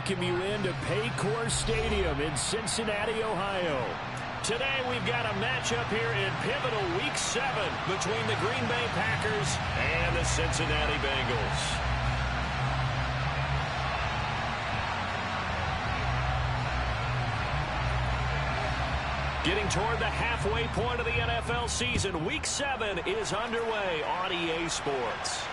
welcome you into Paycor Stadium in Cincinnati, Ohio. Today we've got a matchup here in pivotal Week 7 between the Green Bay Packers and the Cincinnati Bengals. Getting toward the halfway point of the NFL season, Week 7 is underway on EA Sports.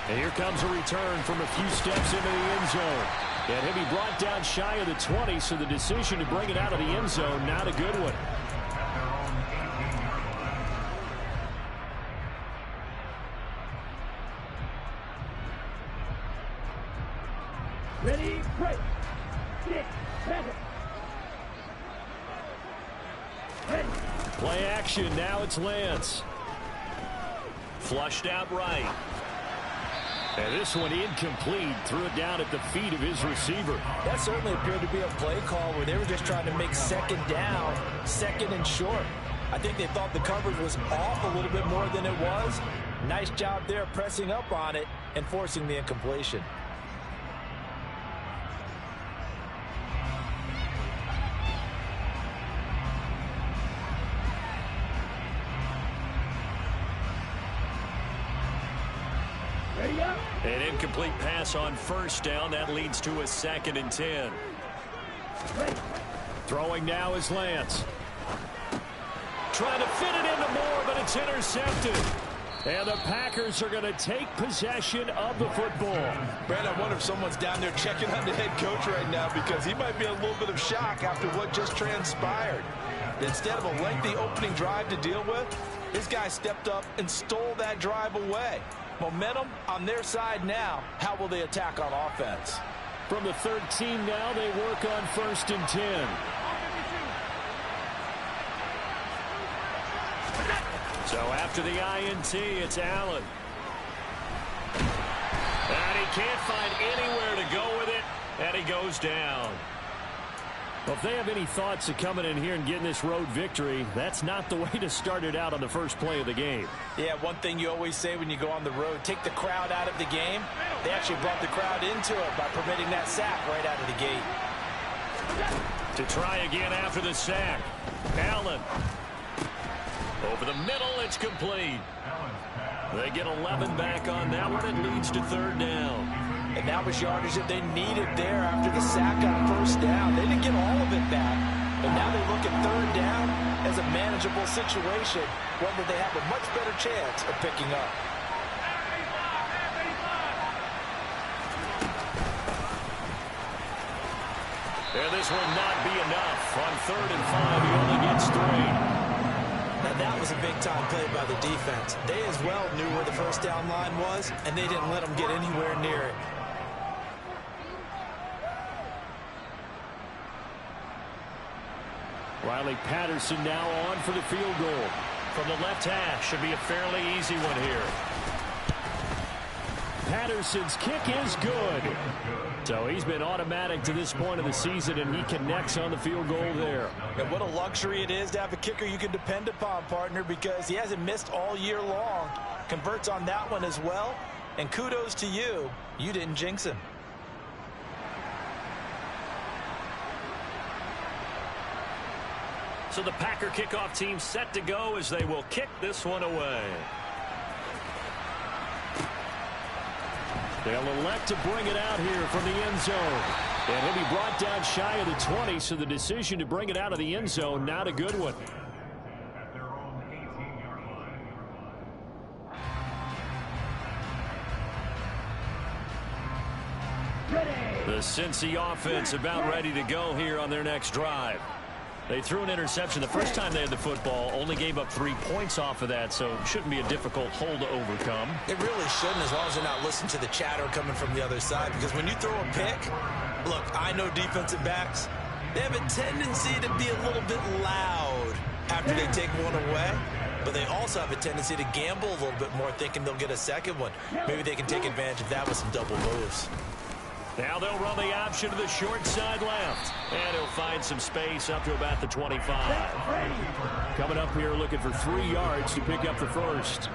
And here comes a return from a few steps into the end zone. And he'll be brought down shy of the 20, so the decision to bring it out of the end zone, not a good one. Ready, break. 6, 7. Ready. Play action, now it's Lance. Flushed out right. And this one incomplete. Threw it down at the feet of his receiver. That certainly appeared to be a play call where they were just trying to make second down, second and short. I think they thought the coverage was off a little bit more than it was. Nice job there pressing up on it and forcing the incompletion. An incomplete pass on first down. That leads to a 2nd and 10. Throwing now is Lance. Trying to fit it into Moore, but it's intercepted. And the Packers are going to take possession of the football. Brad, I wonder if someone's down there checking on the head coach right now, because he might be in a little bit of shock after what just transpired. Instead of a lengthy opening drive to deal with, this guy stepped up and stole that drive away. Momentum on their side now. How will they attack on offense? From the 13 now, they work on 1st and 10. So after the INT, it's Allen. And he can't find anywhere to go with it, and he goes down. Well, if they have any thoughts of coming in here and getting this road victory, that's not the way to start it out on the first play of the game. Yeah, one thing you always say when you go on the road, take the crowd out of the game. They actually brought the crowd into it by permitting that sack right out of the gate. To try again after the sack. Allen. Over the middle, it's complete. They get 11 back on that one. It leads to 3rd down. And that was yardage that they needed there after the sack on 1st down. They didn't get all of it back. But now they look at 3rd down as a manageable situation, one that they have a much better chance of picking up. And this will not be enough. On 3rd and 5, he only gets 3. Now that was a big-time play by the defense. They as well knew where the 1st down line was, and they didn't let them get anywhere near it. Riley Patterson now on for the field goal. From the left hash, should be a fairly easy one here. Patterson's kick is good. So he's been automatic to this point of the season, and he connects on the field goal there. And what a luxury it is to have a kicker you can depend upon, partner, because he hasn't missed all year long. Converts on that one as well. And kudos to you. You didn't jinx him. So the Packer kickoff team set to go as they will kick this one away. They'll elect to bring it out here from the end zone. And he'll be brought down shy of the 20, so the decision to bring it out of the end zone, not a good one. The Cincy offense about ready to go here on their next drive. They threw an interception the first time they had the football, only gave up 3 points off of that, so it shouldn't be a difficult hole to overcome. It really shouldn't, as long as they're not listening to the chatter coming from the other side, because when you throw a pick, look, I know defensive backs, they have a tendency to be a little bit loud after they take one away, but they also have a tendency to gamble a little bit more, thinking they'll get a second one. Maybe they can take advantage of that with some double moves. Now they'll run the option to the short side left. And he'll find some space up to about the 25. Coming up here looking for 3 yards to pick up the first.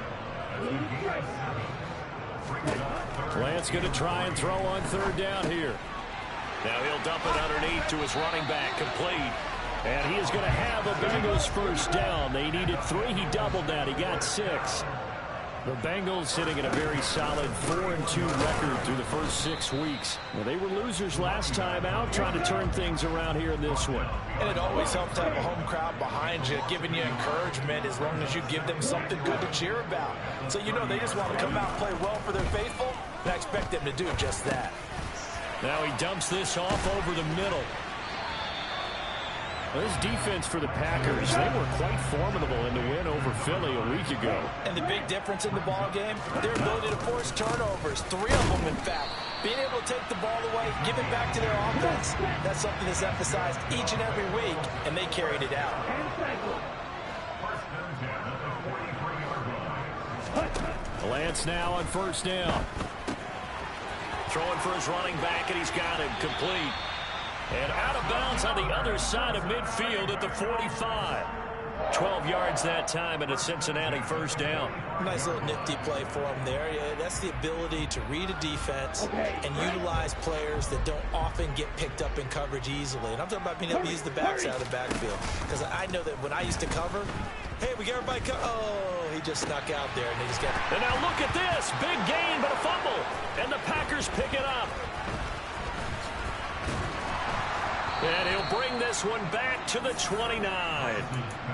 Lance going to try and throw on 3rd down here. Now he'll dump it underneath to his running back, complete. And he is going to have a Bengals first down. They needed 3. He doubled that. He got 6. The Bengals sitting at a very solid 4-2 record through the first 6 weeks. Well, they were losers last time out, trying to turn things around here in this one. And it always helps to have a home crowd behind you, giving you encouragement as long as you give them something good to cheer about. So you know they just want to come out and play well for their faithful, and I expect them to do just that. Now he dumps this off over the middle. This defense for the Packers, they were quite formidable in the win over Philly a week ago. And the big difference in the ball game, their ability to force turnovers, 3 of them in fact. Being able to take the ball away, give it back to their offense, that's something that's emphasized each and every week, and they carried it out. Lance now on first down. Throwing for his running back, and he's got him complete. And out of bounds on the other side of midfield at the 45. 12 yards that time and a Cincinnati first down. Nice little nifty play for him there. Yeah, that's the ability to read a defense and utilize players that don't often get picked up in coverage easily. And I'm talking about being able to use the backside of the backfield. Because I know that when I used to cover, hey, we got everybody oh, he just snuck out there and they just got. And now look at this. Big gain, but a fumble. And the Packers pick it up. And he'll bring this one back to the 29.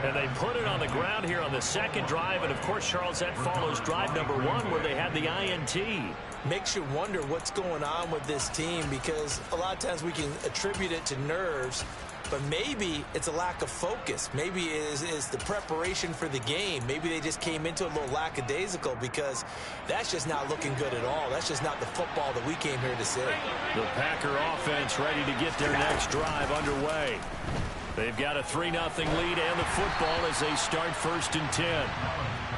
And they put it on the ground here on the second drive. And, of course, Charles, that follows drive number 1 where they had the INT. Makes you wonder what's going on with this team because a lot of times we can attribute it to nerves, but maybe it's a lack of focus. Maybe it is the preparation for the game. Maybe they just came into it a little lackadaisical because that's just not looking good at all. That's just not the football that we came here to see. The Packer offense ready to get their next drive underway. They've got a 3-0 lead and the football as they start 1st and 10.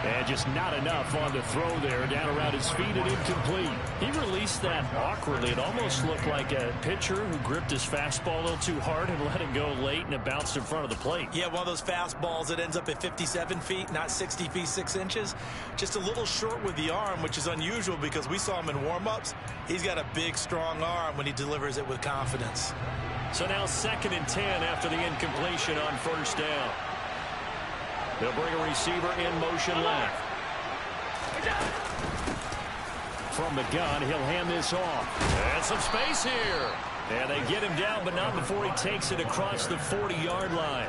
And just not enough on the throw there. Down around his feet and incomplete. He released that awkwardly. It almost looked like a pitcher who gripped his fastball a little too hard and let it go late, and it bounced in front of the plate. Yeah, one of those fastballs that ends up at 57 feet, not 60 feet 6 inches. Just a little short with the arm, which is unusual because we saw him in warm-ups. He's got a big, strong arm when he delivers it with confidence. So now 2nd and 10 after the incompletion on first down. They'll bring a receiver in motion left. From the gun, he'll hand this off. And some space here. And they get him down, but not before he takes it across the 40-yard line.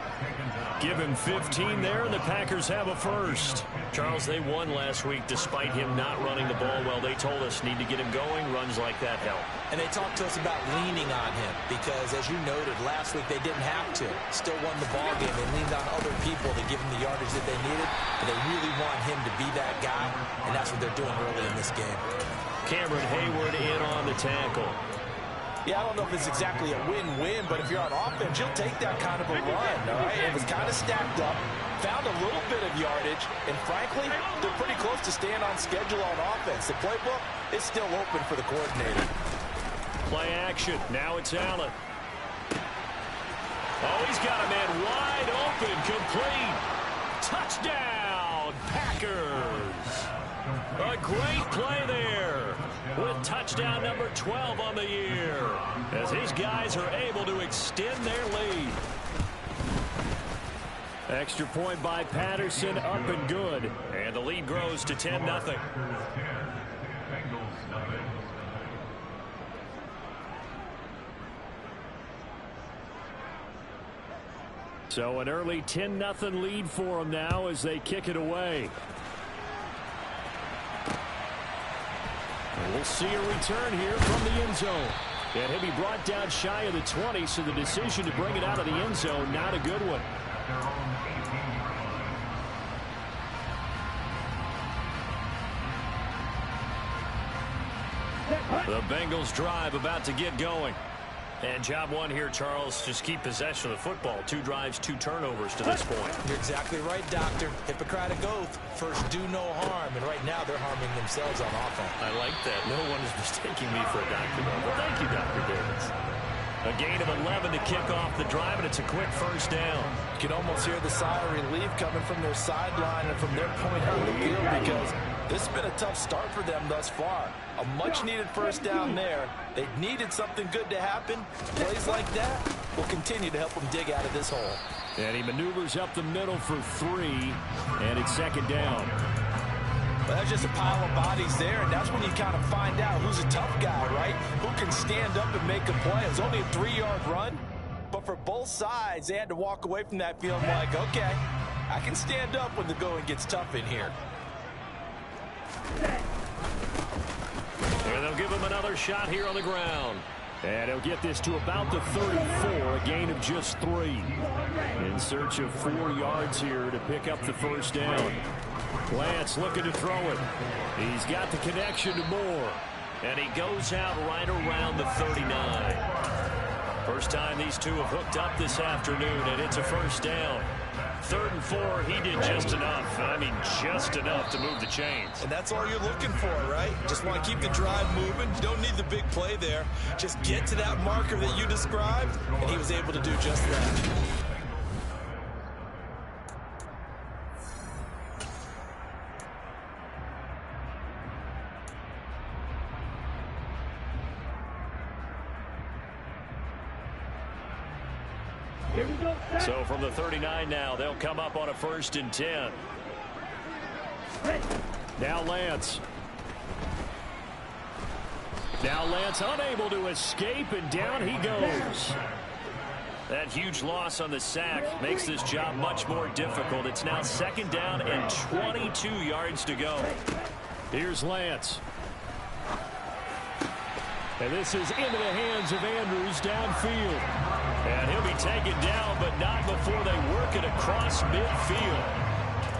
Give him 15 there, and the Packers have a first. Charles, they won last week despite him not running the ball well. They told us need to get him going. Runs like that help. And they talked to us about leaning on him because, as you noted, last week they didn't have to. Still won the ball game. They leaned on other people to give him the yardage that they needed. But they really want him to be that guy, and that's what they're doing early in this game. Cameron Hayward in on the tackle. Yeah, I don't know if it's exactly a win-win, but if you're on offense, you'll take that kind of a run, all right? It was kind of stacked up, found a little bit of yardage, and frankly, they're pretty close to staying on schedule on offense. The playbook is still open for the coordinator. Play action. Now it's Allen. Oh, he's got a man wide open, complete. Touchdown, Packers. A great play there with touchdown number 12 on the year as his guys are able to extend their lead. Extra point by Patterson, up and good. And the lead grows to 10-0. So an early 10-0 lead for them now as they kick it away. And we'll see a return here from the end zone. And he'll be brought down shy of the 20, so the decision to bring it out of the end zone, not a good one. The Bengals drive about to get going. And job one here, Charles, just keep possession of the football. 2 drives, 2 turnovers to this point. You're exactly right, Doctor. Hippocratic oath. First, do no harm. And right now, they're harming themselves on offense. I like that. No one is mistaking me for a doctor, though. Well, thank you, Dr. Davis. A gain of 11 to kick off the drive, and it's a quick first down. You can almost hear the sigh of relief coming from their sideline and from their point on the field because This has been a tough start for them thus far. A much-needed first down there. They needed something good to happen. Plays like that will continue to help them dig out of this hole. And he maneuvers up the middle for 3, and it's second down. Well, that's just a pile of bodies there, and that's when you kind of find out who's a tough guy, right? Who can stand up and make a play. It was only a 3-yard run, but for both sides, they had to walk away from that feeling like, okay, I can stand up when the going gets tough in here. And they'll give him another shot here on the ground. And he'll get this to about the 34, a gain of just 3. In search of 4 yards here to pick up the first down. Lance looking to throw it. He's got the connection to Moore. And he goes out right around the 39. First time these two have hooked up this afternoon, and it's a first down. 3rd and 4, he did just enough. I mean, just enough to move the chains. And that's all you're looking for, right? Just want to keep the drive moving. You don't need the big play there. Just get to that marker that you described, and he was able to do just that. So from the 39 now, they'll come up on a 1st and 10. Now Lance. Now Lance unable to escape, and down he goes. That huge loss on the sack makes this job much more difficult. It's now 2nd down and 22 yards to go. Here's Lance. And this is into the hands of Andrews downfield. And he'll be taken down, but not before they work it across midfield.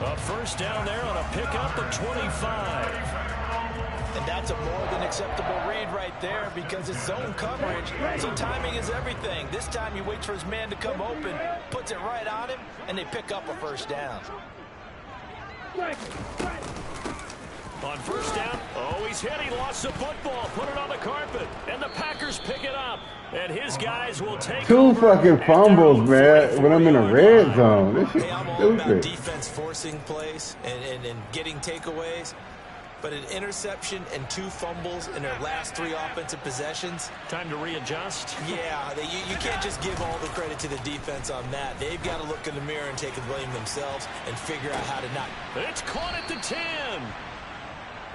A first down there on a pickup of 25. And that's a more than acceptable read right there because it's zone coverage, so timing is everything. This time he waits for his man to come open, puts it right on him, and they pick up a first down. On first down, oh, he's hit. He lost the football, put it on the carpet, and the Packers pick it up. And his guys will take 2 fucking fumbles, man, when I'm in a red zone. This is I'm all about stupid. defense forcing plays and getting takeaways. But an interception and 2 fumbles in their last 3 offensive possessions. Time to readjust. Yeah, you can't just give all the credit to the defense on that. They've got to look in the mirror and take the blame themselves and figure out how to not. It's caught at the 10.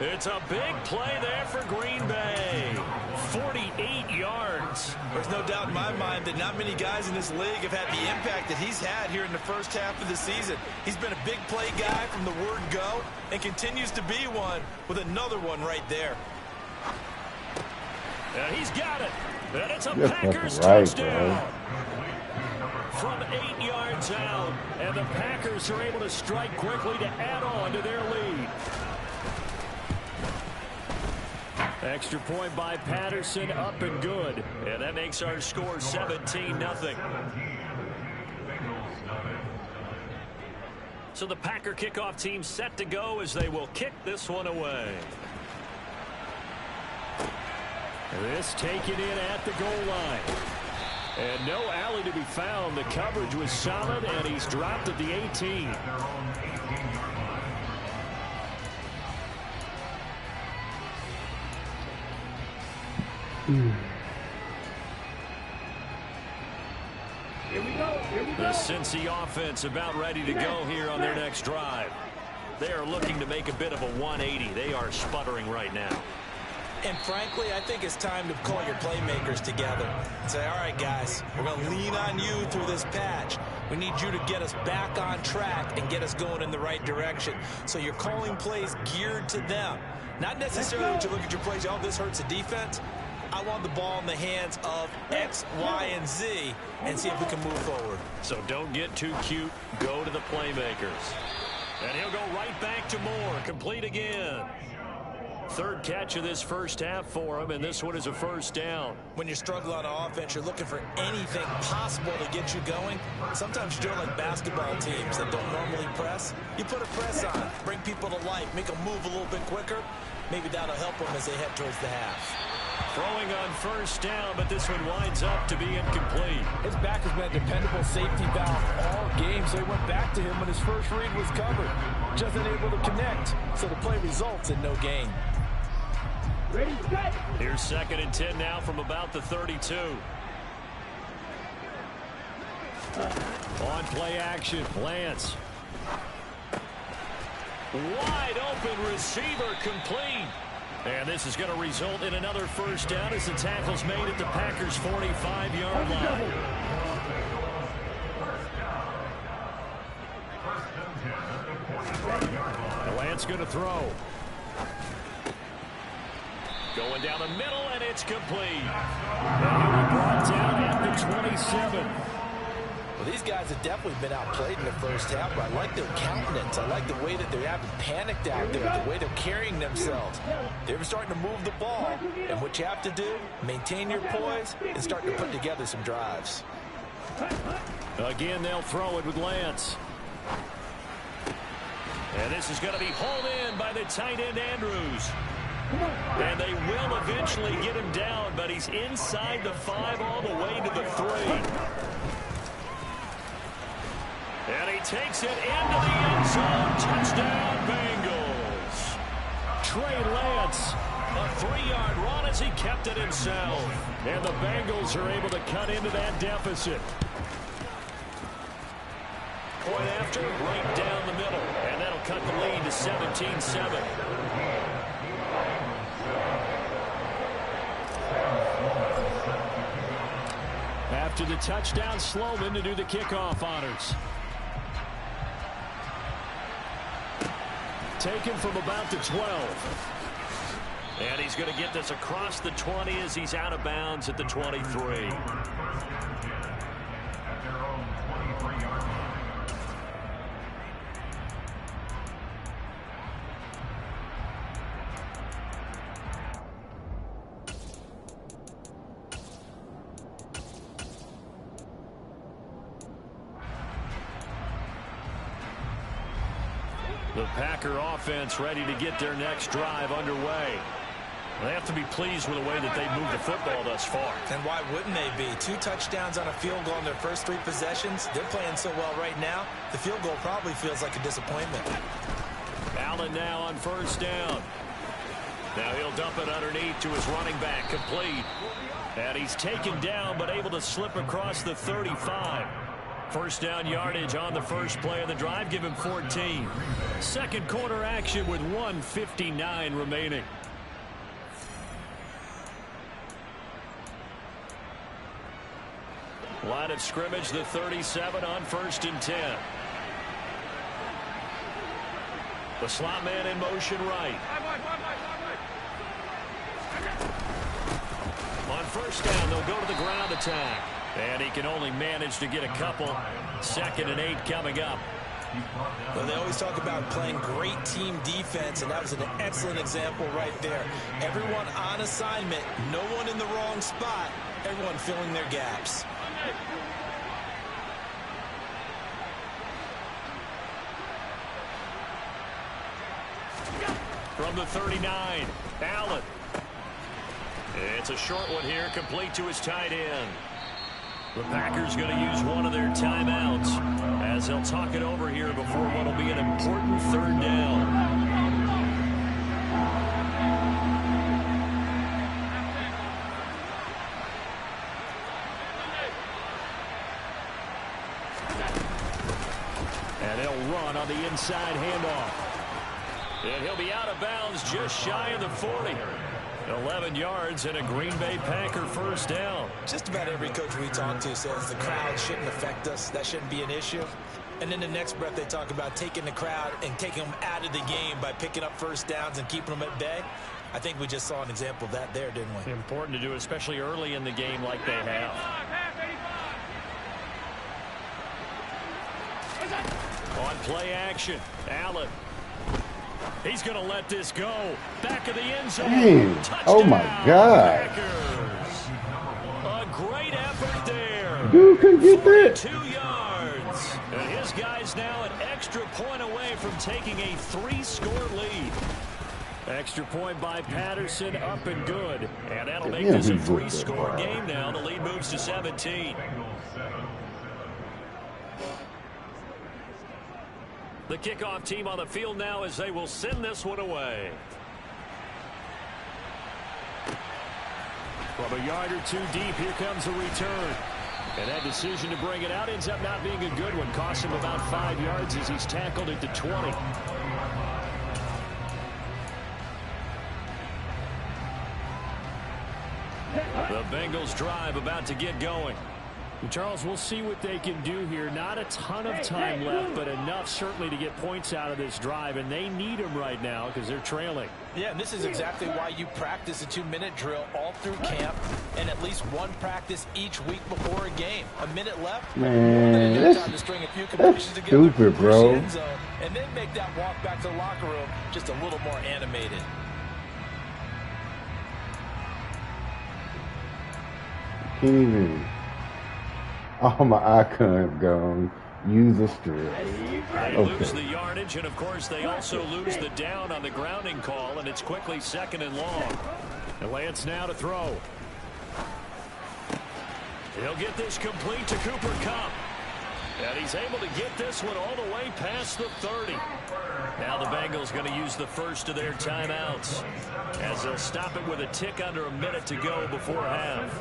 It's a big play there for Green Bay. 48 yards. There's no doubt in my mind that not many guys in this league have had the impact that he's had here in the first half of the season. He's been a big play guy from the word go and continues to be one with another one right there. And he's got it. And it's a That's Packers right, touchdown. From 8 yards out. And the Packers are able to strike quickly to add on to their lead. Extra point by Patterson, up and good. And that makes our score 17-0. So the Packer kickoff team set to go as they will kick this one away. This taken in at the goal line. And no alley to be found. The coverage was solid, and he's dropped at the 18. The Cincy offense about ready to go here on their next drive. They are looking to make a bit of a 180. They are sputtering right now. And frankly, I think it's time to call your playmakers together and say, all right, guys, we're going to lean on you through this patch. We need you to get us back on track and get us going in the right direction. So you're calling plays geared to them. Not necessarily to look at your plays, oh, this hurts the defense. I want the ball in the hands of X, Y, and Z and see if we can move forward. So don't get too cute. Go to the playmakers. And he'll go right back to Moore. Complete again. 3rd catch of this first half for him, and this one is a first down. When you struggle on offense, you're looking for anything possible to get you going. Sometimes you're doing like basketball teams that don't normally press. You put a press on, bring people to life, make them move a little bit quicker. Maybe that'll help them as they head towards the half. Throwing on first down, but this one winds up to be incomplete. His back has been a dependable safety valve all game, so he went back to him when his first read was covered. Just unable to connect, so the play results in no gain. Ready, set. Here's 2nd and 10 now from about the 32. On play action, Lance. Wide open receiver, complete. And this is going to result in another first down as the tackle's made at the Packers' 45-yard line. Lance going to throw. Going down the middle, and it's complete. And he'll be brought down at the 27. Well, these guys have definitely been outplayed in the first half, but I like their countenance. I like the way that they haven't panicked out there, the way they're carrying themselves. They're starting to move the ball, and what you have to do, maintain your poise and start to put together some drives. Again, they'll throw it with Lance. And this is going to be hauled in by the tight end, Andrews. And they will eventually get him down, but he's inside the 5 all the way to the 3. And he takes it into the end zone. Touchdown, Bengals. Trey Lance, a 3-yard run as he kept it himself. And the Bengals are able to cut into that deficit. Point after, right down the middle. And that'll cut the lead to 17-7. After the touchdown, Sloman to do the kickoff honors. Taken from about the 12. And he's going to get this across the 20 as he's out of bounds at the 23. The Packer offense ready to get their next drive underway. They have to be pleased with the way that they've moved the football thus far. And why wouldn't they be? 2 touchdowns on a field goal in their first 3 possessions. They're playing so well right now, the field goal probably feels like a disappointment. Allen now on first down. Now he'll dump it underneath to his running back, complete. And he's taken down, but able to slip across the 35. First down yardage on the first play of the drive. Give him 14. Second quarter action with 1:59 remaining. Line of scrimmage, the 37 on 1st and 10. The slot man in motion right. On first down, they'll go to the ground attack. And he can only manage to get a couple. 2nd and 8 coming up. Well, they always talk about playing great team defense, and that was an excellent example right there. Everyone on assignment, no one in the wrong spot, everyone filling their gaps. From the 39, Allen. It's a short one here, complete to his tight end. The Packers going to use one of their timeouts as they'll talk it over here before what will be an important 3rd down. And they'll run on the inside handoff. And he'll be out of bounds just shy of the 40. 11 yards and a Green Bay Packer first down. Just about every coach we talk to says the crowd shouldn't affect us. That shouldn't be an issue. And in the next breath, they talk about taking the crowd and taking them out of the game by picking up first downs and keeping them at bay. I think we just saw an example of that there, didn't we? Important to do, especially early in the game like they have. On play action, Allen. He's going to let this go. Back of the end zone. Dang. Touchdown, Oh, my God. Packers. A great effort there. Dude couldn't get that. 2 yards. And his guy's now an extra point away from taking a 3-score lead. Extra point by Patterson, up and good. And that'll make this a 3-score game now. The lead moves to 17. The kickoff team on the field now as they will send this one away. From a yard or two deep, here comes a return. And that decision to bring it out ends up not being a good one. Costs him about 5 yards as he's tackled it to 20. The Bengals drive about to get going. Charles, we'll see what they can do here. Not a ton of time left, but enough certainly to get points out of this drive, and they need them right now because they're trailing. Yeah, and this is exactly why you practice a 2-minute drill all through camp and at least one practice each week before a game. A minute left, man, that's time to string a few completions together, stupid, bro. And then make that walk back to the locker room just a little more animated. Can't even. Oh, my icon's gone. Use a strip. They lose the yardage, and of course they also lose the down on the grounding call, and it's quickly 2nd and long. And Lance now to throw. He'll get this complete to Cooper Kupp. And he's able to get this one all the way past the 30. Now the Bengals going to use the first of their timeouts as they'll stop it with a tick under a minute to go before half.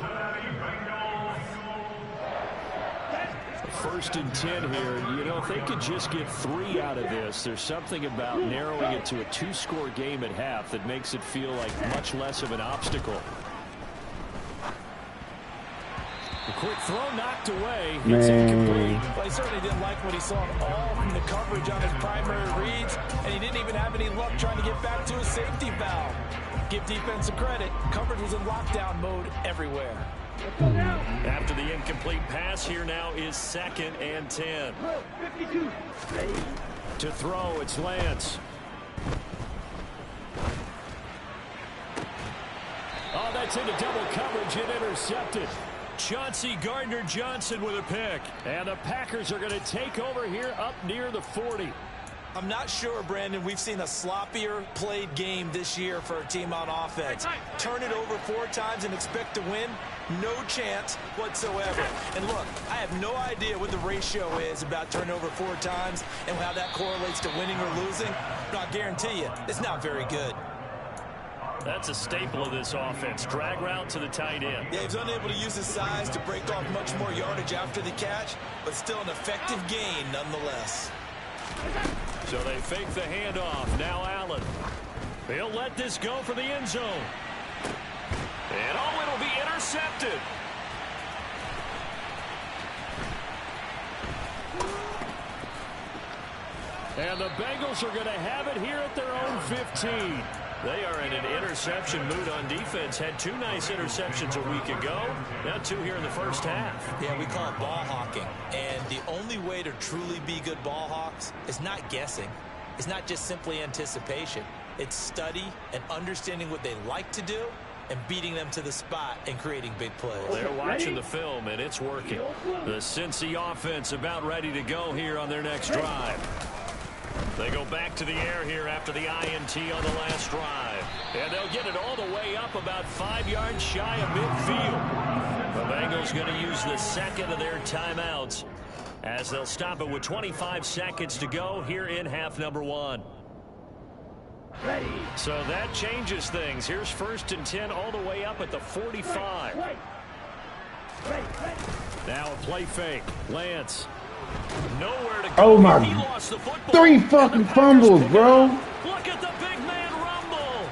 1st and 10 here. You know, if they could just get 3 out of this, there's something about narrowing it to a 2-score game at half that makes it feel like much less of an obstacle. A quick throw knocked away. It's incomplete. Well, he certainly didn't like what he saw all from the coverage on his primary reads, and he didn't even have any luck trying to get back to his safety valve. Give defense a credit. Coverage was in lockdown mode everywhere. After the incomplete pass, here now is 2nd and 10. To throw, it's Lance. Oh, that's into double coverage and intercepted. Chauncey Gardner-Johnson with a pick. And the Packers are going to take over here up near the 40. I'm not sure, Brandon, we've seen a sloppier played game this year for a team on offense. Turn it over 4 times and expect to win? No chance whatsoever. And look, I have no idea what the ratio is about turnover 4 times and how that correlates to winning or losing. But I guarantee you, it's not very good. That's a staple of this offense. Drag route to the tight end. Yeah, he's unable to use his size to break off much more yardage after the catch, but still an effective gain nonetheless. So they fake the handoff. Now Allen. He'll let this go for the end zone. And oh, it'll be intercepted. And the Bengals are going to have it here at their own 15. They are in an interception mood on defense. Had 2 nice interceptions a week ago. Now 2 here in the first half. Yeah, we call it ball hawking. And the only way to truly be good ball hawks is not guessing. It's not just simply anticipation. It's study and understanding what they like to do and beating them to the spot and creating big plays. They're watching the film, and it's working. The Cincy offense about ready to go here on their next drive. They go back to the air here after the INT on the last drive. And they'll get it all the way up about 5 yards shy of midfield. The Bengals going to use the 2nd of their timeouts as they'll stop it with 25 seconds to go here in half number 1. So that changes things. Here's 1st and 10 all the way up at the 45. Now a play fake. Lance. Nowhere to go. Oh my. He lost the football. 3 fucking fumbles, bro. Look at the big man rumble.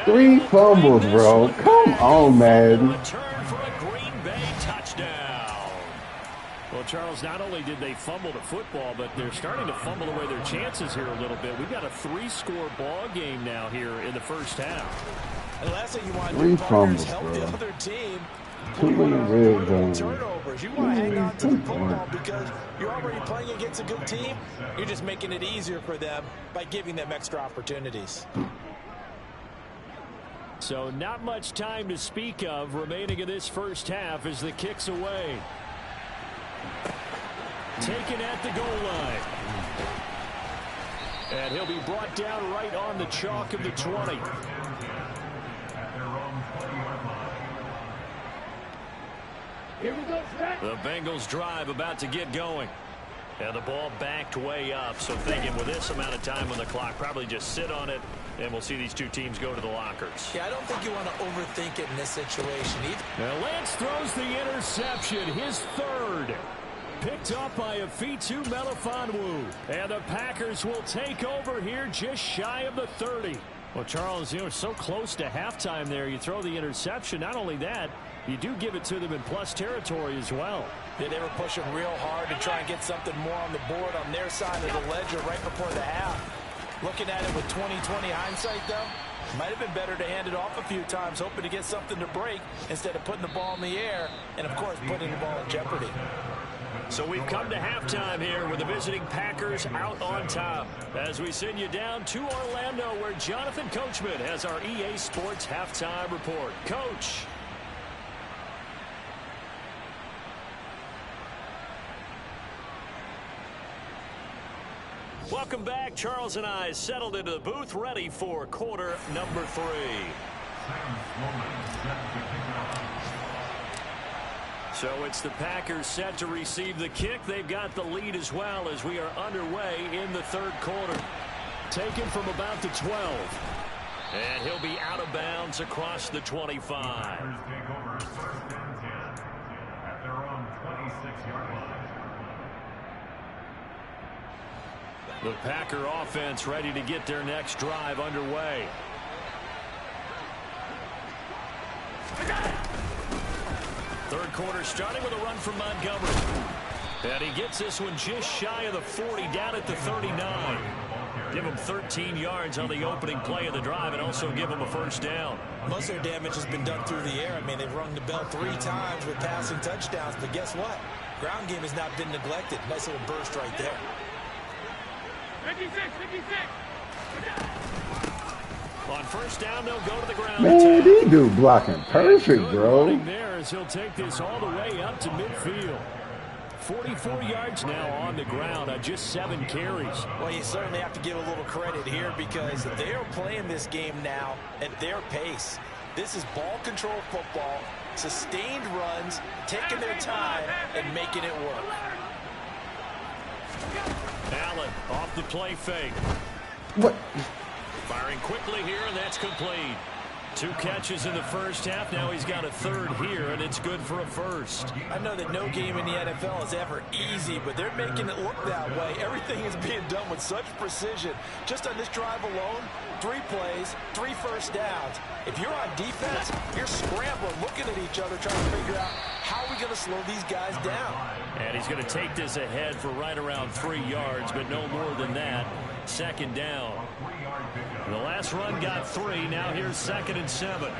3 fumbles, bro. Come on, man. Return for a Green Bay touchdown. Well, Charles, not only did they fumble the football, but they're starting to fumble away their chances here a little bit. We've got a 3-score ball game now here in the first half. And the last thing you want to 3 do, fumbles, help bro. the other team. Too many red zones. Turnovers. You want to hang on to the football because you're already playing against a good team. You're just making it easier for them by giving them extra opportunities. So not much time to speak of remaining in this first half as the kick's away. Taken at the goal line. And he'll be brought down right on the chalk of the 20. Here we go, set. The Bengals drive about to get going. And the ball backed way up. So thinking with this amount of time on the clock, probably just sit on it, and we'll see these two teams go to the lockers. Yeah, I don't think you want to overthink it in this situation either. Now Lance throws the interception, his third. Picked up by Afitu Melifonwu. And the Packers will take over here just shy of the 30. Well, Charles, you know, so close to halftime there. You throw the interception. Not only that, you do give it to them in plus territory as well. Yeah, they were pushing real hard to try and get something more on the board on their side of the ledger right before the half. Looking at it with 20/20 hindsight, though, might have been better to hand it off a few times, hoping to get something to break instead of putting the ball in the air and, of course, putting the ball in jeopardy. So we've come to halftime here with the visiting Packers out on top. As we send you down to Orlando, where Jonathan Coachman has our EA Sports halftime report. Coach. Welcome back. Charles and I settled into the booth, ready for quarter number 3. So it's the Packers set to receive the kick. They've got the lead as well as we are underway in the third quarter. Taken from about the 12. And he'll be out of bounds across the 25. The Packer offense ready to get their next drive underway. Third quarter starting with a run from Montgomery. And he gets this one just shy of the 40, down at the 39. Give him 13 yards on the opening play of the drive and also give him a first down. Most of their damage has been done through the air. I mean, they've rung the bell 3 times with passing touchdowns. But guess what? Ground game has not been neglected. Nice little burst right there. 56. On first down, they'll go to the ground. Man, these dude blocking perfect, bro. There as he'll take this all the way up to midfield. 44 yards now on the ground on just 7 carries. Well, you certainly have to give a little credit here because they are playing this game now at their pace. This is ball control football, sustained runs, taking their time and making it work. Allen off the play fake. What? Firing quickly here, and that's complete. 2 catches in the first half. Now he's got a third here, and it's good for a first. I know that no game in the NFL is ever easy, but they're making it look that way. Everything is being done with such precision. Just on this drive alone, 3 plays, 3 first downs. If you're on defense, you're scrambling, looking at each other, trying to figure out how are we going to slow these guys down. And he's going to take this ahead for right around 3 yards, but no more than that. Second down. The last run got 3. Now here's 2nd and 7.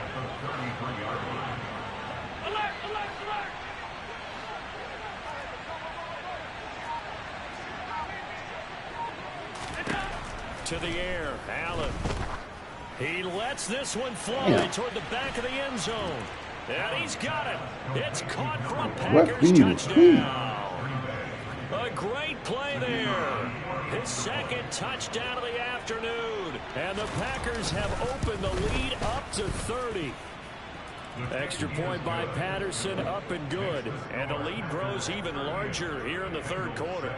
To the air, Allen. He lets this one fly toward the back of the end zone. And he's got it. It's caught for a Packers touchdown. A great play there. His 2nd touchdown of the afternoon. And the Packers have opened the lead up to 30. Extra point by Patterson, up and good. And the lead grows even larger here in the third quarter.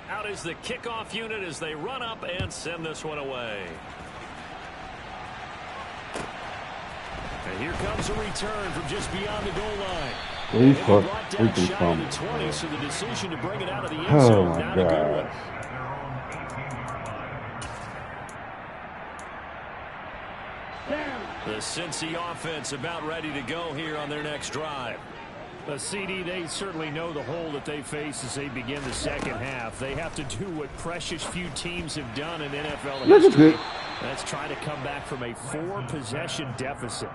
Out is the kickoff unit as they run up and send this one away. And here comes a return from just beyond the goal line. He's brought down freaking shy fumble. of the 20, so the decision to bring it out of the end zone, Oh, my not a good one. God. The Cincy offense about ready to go here on their next drive. CD, they certainly know the hole that they face as they begin the second half. They have to do what precious few teams have done in NFL history. That's try to come back from a 4-possession deficit.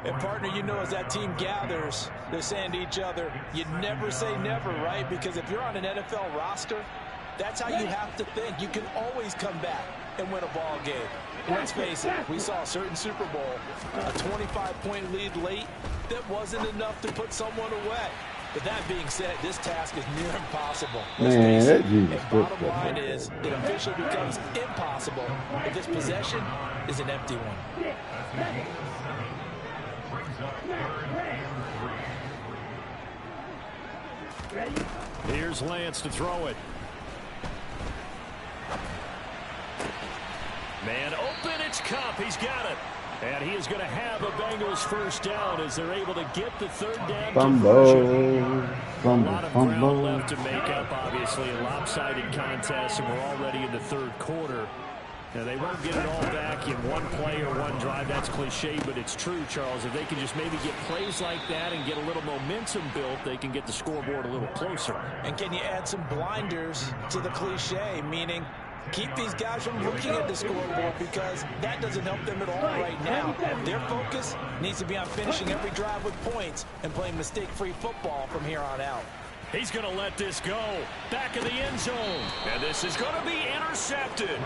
And, partner, you know, as that team gathers, they're saying to each other, you never say never, right? Because if you're on an NFL roster, that's how you have to think. You can always come back and win a ball game. Let's face it, we saw a certain Super Bowl, a 25-point lead late that wasn't enough to put someone away. But that being said, this task is near impossible. Man, that Jesus and bottom line is, it officially becomes impossible if this possession is an empty one. Here's Lance to throw it. Man open, it's Kupp. He's got it. And he is going to have a Bengals first down as they're able to get the third down conversion. A lot of ground left to make up, obviously, a lopsided contest, and we're already in the third quarter. Now, they won't get it all back in one play or one drive. That's cliche, but it's true, Charles. If they can just maybe get plays like that and get a little momentum built, they can get the scoreboard a little closer. And can you add some blinders to the cliche, meaning keep these guys from looking at the scoreboard, because that doesn't help them at all right now. Their focus needs to be on finishing every drive with points and playing mistake-free football from here on out. He's going to let this go. Back of the end zone. And this is going to be intercepted.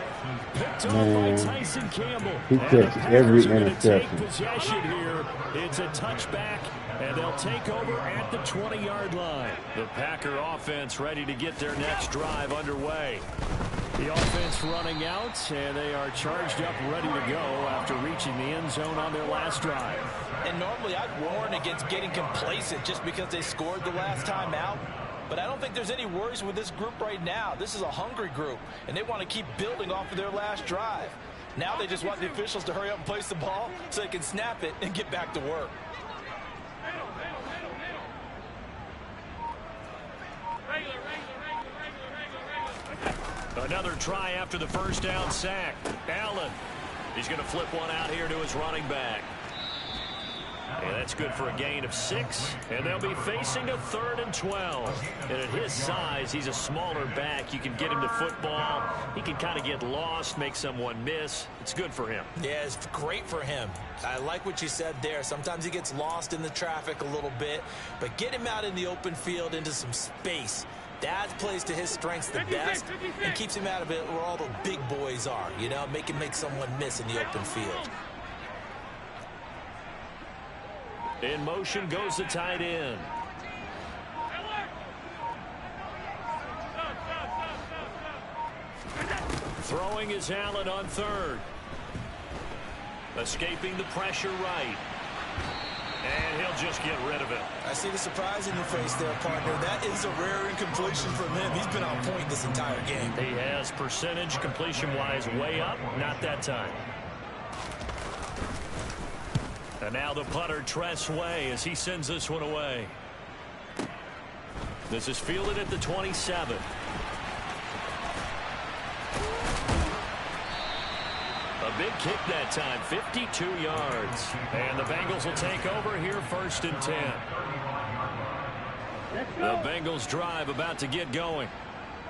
Picked off by Tyson Campbell. He takes every interception. Take possession here. It's a touchback, and they'll take over at the 20-yard line. The Packer offense ready to get their next drive underway. The offense running out, and they are charged up, ready to go after reaching the end zone on their last drive. And normally I'd warn against getting complacent just because they scored the last time out. But I don't think there's any worries with this group right now. This is a hungry group, and they want to keep building off of their last drive. Now they just want the officials to hurry up and place the ball so they can snap it and get back to work. Another try after the first down sack. Allen. He's going to flip one out here to his running back. And that's good for a gain of 6. And they'll be facing a 3rd and 12. And at his size, he's a smaller back. You can get him to football. He can kind of get lost, make someone miss. It's good for him. Yeah, it's great for him. I like what you said there. Sometimes he gets lost in the traffic a little bit. But get him out in the open field into some space. That plays to his strengths the best and keeps him out of it where all the big boys are. You know, make someone miss in the open field. In motion goes the tight end. Throwing is Allen on 3rd. Escaping the pressure right. And he'll just get rid of it. I see the surprise in your face there, partner. That is a rare incompletion from him. He's been on point this entire game. He has percentage completion-wise way up. Not that time. And now the punter, Tress Way, as he sends this one away. This is fielded at the 27. A big kick that time, 52 yards. And the Bengals will take over here 1st and 10. The Bengals drive about to get going.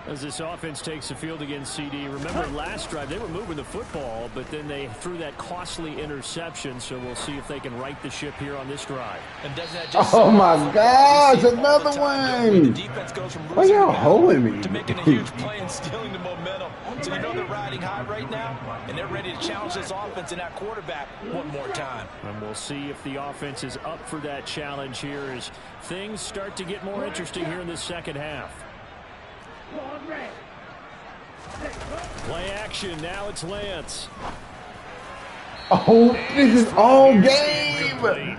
As this offense takes the field against CD, remember last drive they were moving the football, but then they threw that costly interception, so we'll see if they can right the ship here on this drive. And doesn't that just Oh my gosh, another one! The defense goes from Why y'all holding me? to making a huge play and stealing the momentum. So you know they're riding high right now, and they're ready to challenge this offense and that quarterback one more time. And we'll see if the offense is up for that challenge here as things start to get more interesting here in the second half. Play action. Now it's Lance. Oh, this is all game.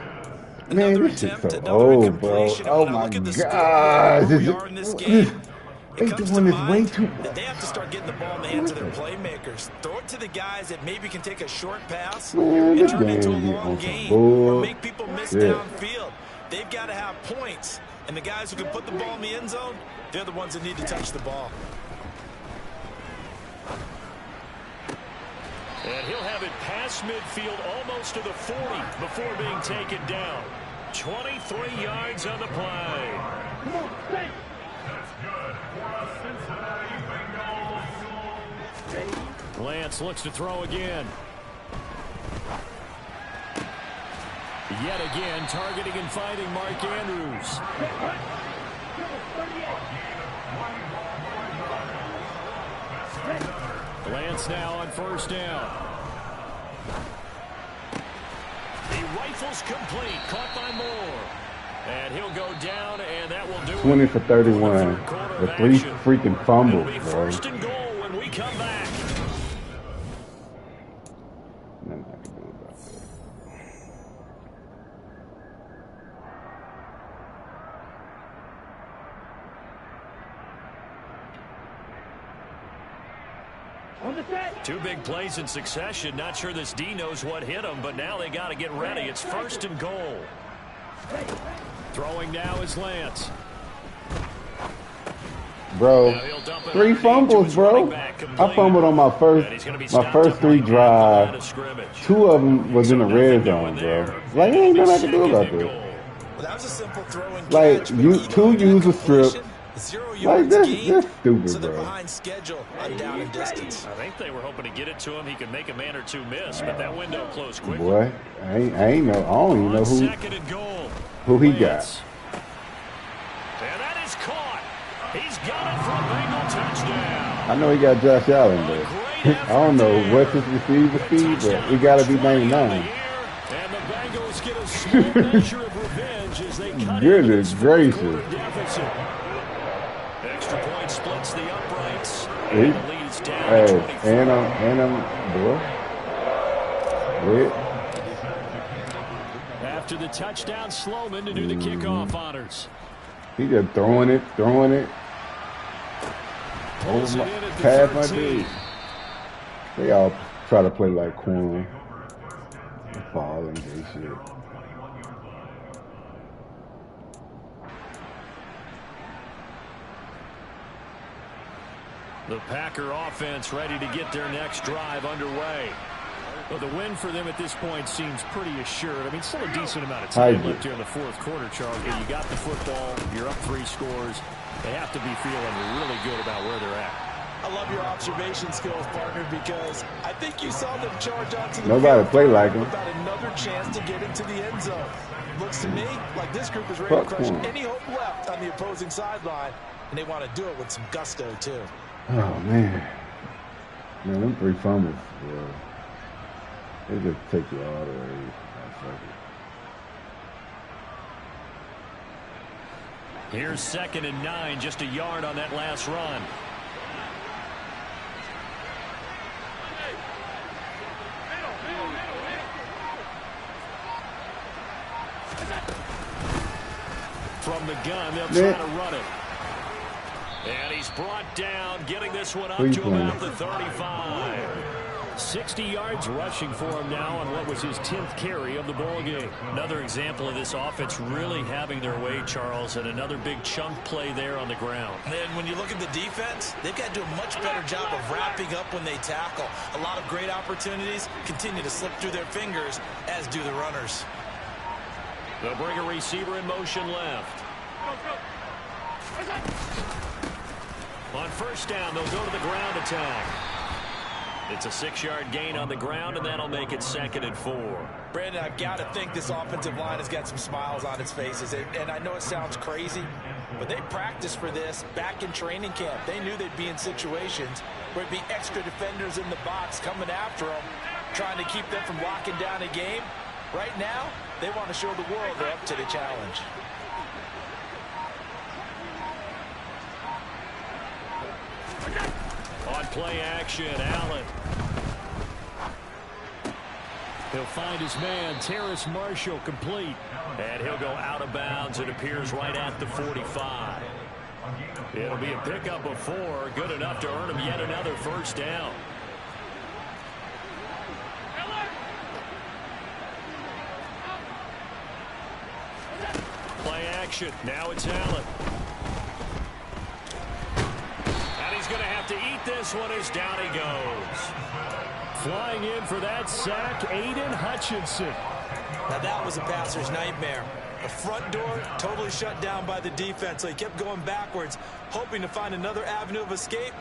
Man, this is so old, bro. Oh my gosh. They doing this way too. They have to start getting the ball in the hands of their playmakers. Throw it to the guys that maybe can take a short pass and turn it into a long game or make people miss downfield. They've got to have points. And the guys who can put the ball in the end zone, they're the ones that need to touch the ball. And he'll have it past midfield almost to the 40 before being taken down. 23 yards on the play. Lance looks to throw again. Yet again, targeting and finding Mark Andrews. Lance now on 1st down. He rifles complete, caught by Moore. And he'll go down, and that will do 20 for 31. The 3 freaking fumbles, bro. First and goal when we come back. Nothing I can do about that. Two big plays in succession. Not sure this D knows what hit him, but now they got to get ready. It's first and goal. Throwing now is Lance. Bro, 3 fumbles, bro. I fumbled on my first 3 drives. 2 of them was in the red zone, bro. Like, ain't nothing I can do about this. Well, that was a simple throw and Like, catch. you 2 use a strip. 0 Like, yards that's gained, stupid, so they're bro. behind schedule on down and distance. I think they were hoping to get it to him. He could make a man or 2 miss, but that window closed quickly. Boy, I ain't know. I don't even know Second and goal. who he got. And that is caught. He's got it for a Bengal touchdown. I know he got Josh Allen, but I don't know what's his receiver speed, but he got to be 99. And the Bengals get a small measure of revenge as they cut Goodness into gracious. deficit. Extra point splits the uprights. He- And the lead is down to Hey, 24. and I'm, boy. Wait. After the touchdown, Sloman to do the kickoff honors. He just throwing it. Pulls Over it in at the past my 13. dude. They all try to play like Quan. Fall and gay shit. The Packer offense ready to get their next drive underway. Well, the win for them at this point seems pretty assured. I mean, still a decent amount of time left here in the fourth quarter, Charles. But you got the football. You're up 3 scores. They have to be feeling really good about where they're at. I love your observation skills, partner, because I think you saw them charge onto the Nobody field play like him. without another chance to get into the end zone. Looks to me like this group is ready to crush any hope left on the opposing sideline, and they want to do it with some gusto, too. Oh, man. Man, them 3 fumbles, bro. They just take you all the way. Here's 2nd and 9, just a yard on that last run. From the gun, they'll try to run it. And he's brought down, getting this one up to about the 35. 60 yards rushing for him now on what was his 10th carry of the ball game. Another example of this offense really having their way, Charles, and another big chunk play there on the ground. And when you look at the defense, they've got to do a much better job of wrapping up when they tackle. A lot of great opportunities continue to slip through their fingers, as do the runners. They'll bring a receiver in motion left. On first down, they'll go to the ground attack. It's a 6-yard gain on the ground, and that'll make it 2nd and 4. Brandon, I've got to think this offensive line has got some smiles on its faces. And I know it sounds crazy, but they practiced for this back in training camp. They knew they'd be in situations where it'd be extra defenders in the box coming after them, trying to keep them from locking down a game. Right now, they want to show the world they're up to the challenge. On play action, Allen. He'll find his man, Terrace Marshall, complete. And he'll go out of bounds. It appears right at the 45. It'll be a pickup of 4. Good enough to earn him yet another first down. Play action. Now it's Allen. He's going to have to eat this one as down he goes. Flying in for that sack, Aiden Hutchinson. Now that was a passer's nightmare. The front door totally shut down by the defense, so he kept going backwards, hoping to find another avenue of escape.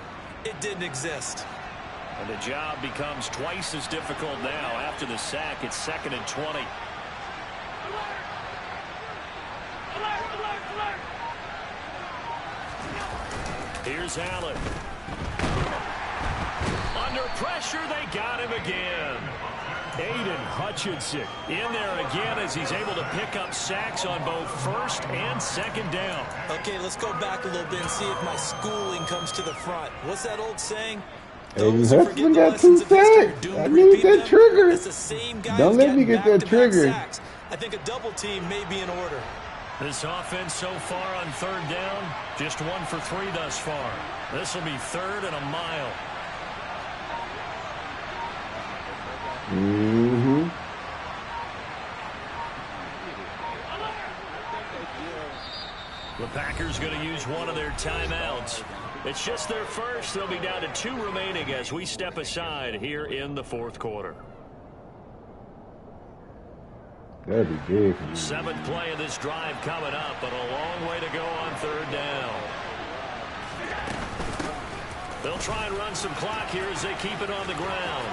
It didn't exist. And the job becomes twice as difficult now. After the sack, it's 2nd and 20. Here's Allen. Under pressure, they got him again. Aiden Hutchinson in there again as he's able to pick up sacks on both first and second down. Okay, let's go back a little bit and see if my schooling comes to the front. What's that old saying? Aiden Hutchinson got 2 sacks. I need that trigger. Don't let me get that trigger. I think a double team may be in order. This offense so far on third down, just 1 for 3 thus far. This will be 3rd and a mile. Mm-hmm. The Packers going to use one of their timeouts. It's just their first. They'll be down to 2 remaining as we step aside here in the 4th quarter. That'd be big. 7th play of this drive coming up, but a long way to go on 3rd down. They'll try and run some clock here as they keep it on the ground.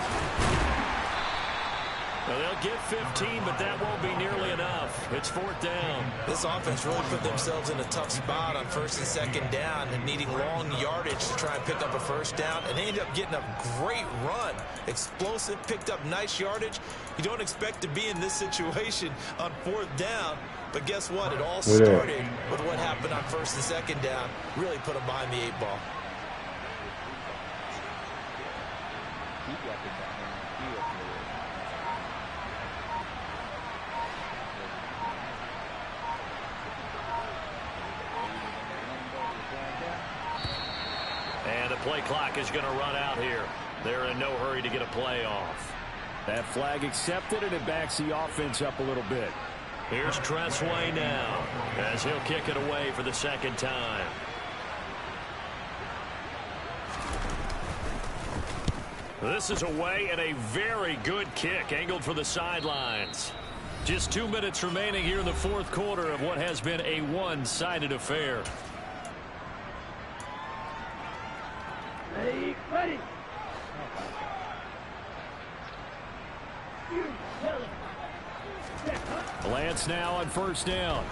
Well, they'll get 15, but that won't be nearly enough. It's 4th down. This offense really put themselves in a tough spot on 1st and 2nd down and needing long yardage to try and pick up a 1st down. And they ended up getting a great run. Explosive, picked up nice yardage. You don't expect to be in this situation on 4th down. But guess what? It all started with what happened on 1st and 2nd down. Really put them behind the 8 ball. Play clock is going to run out here. They're in no hurry to get a play off. That flag accepted, and it backs the offense up a little bit. Here's Tressway now as he'll kick it away for the 2nd time. This is away and a very good kick angled for the sidelines. Just 2 minutes remaining here in the 4th quarter of what has been a one-sided affair. Ready. Lance now on 1st down.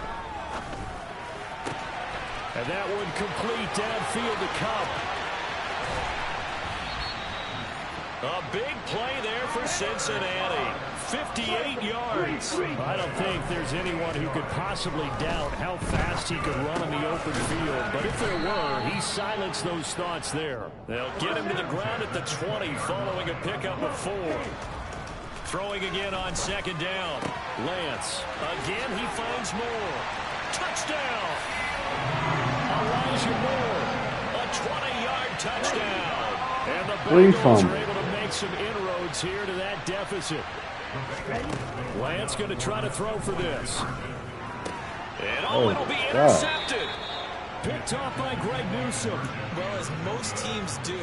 And that one complete downfield to Kupp. A big play there for Cincinnati. 58 yards. I don't think there's anyone who could possibly doubt how fast he could run on the open field. But if there were, he silenced those thoughts there. They'll get him to the ground at the 20 following a pickup of 4. Throwing again on 2nd down. Lance. Again, he finds Moore. Touchdown. Elijah Moore. A 20-yard touchdown. And the Bengals are able to make some inroads here to that deficit. Lance going to try to throw for this. And it'll be intercepted. Picked off by Greg Newsome. Well, as most teams do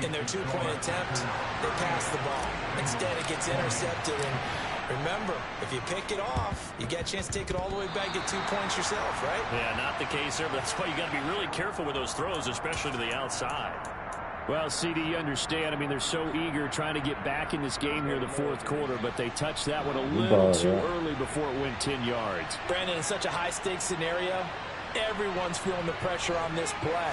in their 2-point attempt, they pass the ball. Instead, it gets intercepted. And remember, if you pick it off, you get a chance to take it all the way back, get 2 points yourself, right? Yeah, not the case there, but that's why you got to be really careful with those throws, especially to the outside. Well, CD, you understand. I mean, they're so eager trying to get back in this game here in the 4th quarter, but they touched that one a little too early before it went 10 yards. Brandon, in such a high-stakes scenario, everyone's feeling the pressure on this play.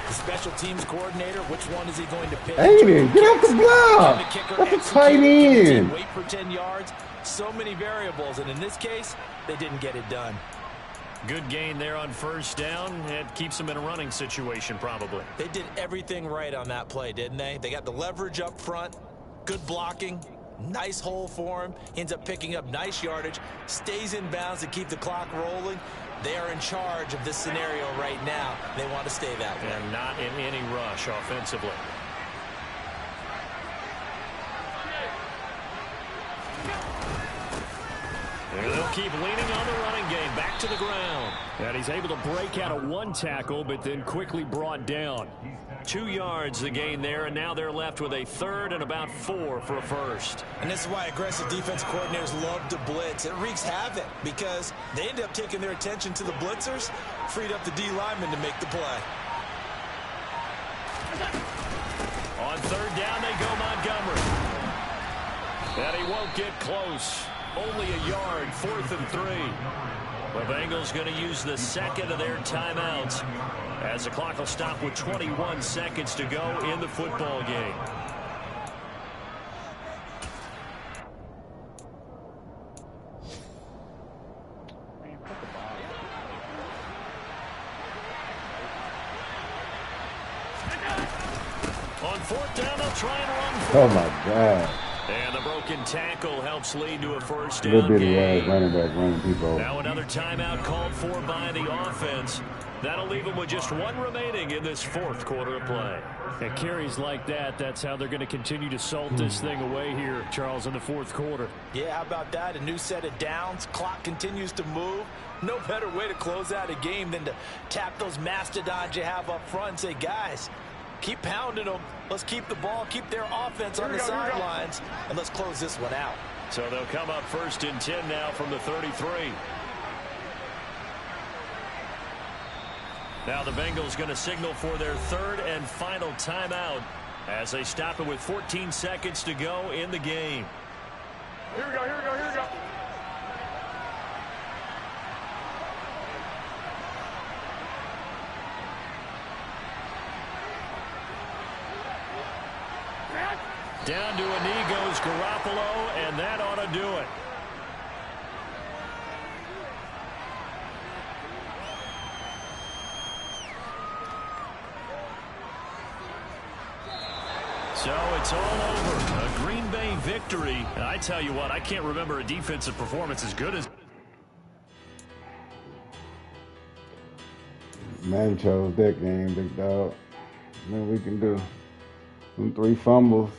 The special teams coordinator, which one is he going to pick? Aiden, get off the block. That's a tight end. Wait for 10 yards. So many variables, and in this case, they didn't get it done. Good gain there on 1st down. It keeps them in a running situation, probably. They did everything right on that play, didn't they? They got the leverage up front, good blocking, nice hole for him. He ends up picking up nice yardage, stays in bounds to keep the clock rolling. They are in charge of this scenario right now. They want to stay that way. And not in any rush offensively. And they'll keep leaning on the running game. Back to the ground. And he's able to break out of 1 tackle, but then quickly brought down. 2 yards the gain there, and now they're left with a 3rd and about 4 for a 1st. And this is why aggressive defense coordinators love to blitz. It wreaks havoc because they end up taking their attention to the blitzers, freed up the D lineman to make the play. On 3rd down, they go Montgomery. And he won't get close. Only a yard, 4th and 3. The Bengals going to use the 2nd of their timeouts as the clock will stop with 21 seconds to go in the football game. fourth down, they'll try and run for Oh, my God. And the broken tackle helps lead to a first down. Little bitty ass running back running people over. Now another timeout called for by the offense. That'll leave them with just one remaining in this fourth quarter of play. And carries like that, that's how they're going to continue to salt this thing away here, Charles, in the fourth quarter. Yeah, how about that? A new set of downs. Clock continues to move. No better way to close out a game than to tap those mastodons you have up front and say, guys, keep pounding them. Let's keep the ball, keep their offense on the sidelines, and let's close this one out. So they'll come up first and 10 now from the 33. Now the Bengals going to signal for their third and final timeout as they stop it with 14 seconds to go in the game. Here we go, here we go, here we go. Down to a knee goes Garoppolo, and that ought to do it. So it's all over. A Green Bay victory. And I tell you what, I can't remember a defensive performance as good as... Man chose that game, big dog. Nothing we can do. Some 3 fumbles,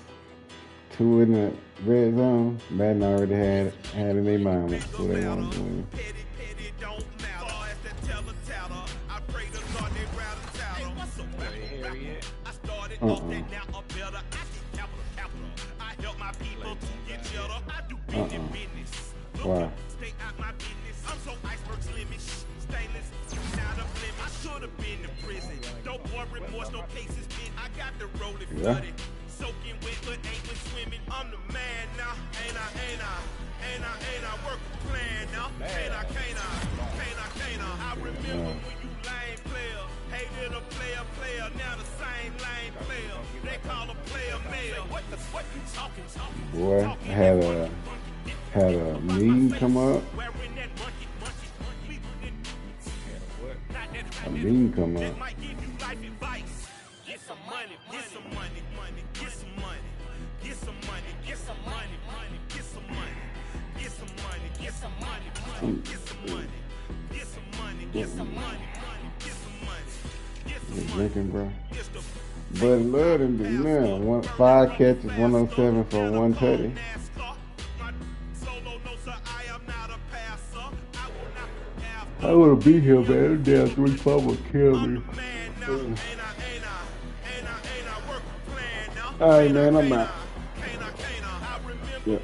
2 in the red zone. Madden already had it in their mind what they wanted to win. Why? Yeah. Soaking wet, but ain't been swimming. I'm the man now. Ain't I work a plan now. Can't I remember when you lame player. Hated a player, now the same lame player. They call a player mayor. What you talking? Boy, had a meeting come up. A meeting come up. Get some money, get some money, get some money, get some money, get some money, get some money, get some money, get some money, get some money, get some money, get some money, get some money, get some money. Drinking, bro. But love him now. 5 catches, 107 for 130. I would be here, man. Them damn 3 fumbles kill me. All right, man, I'm out. Yeah.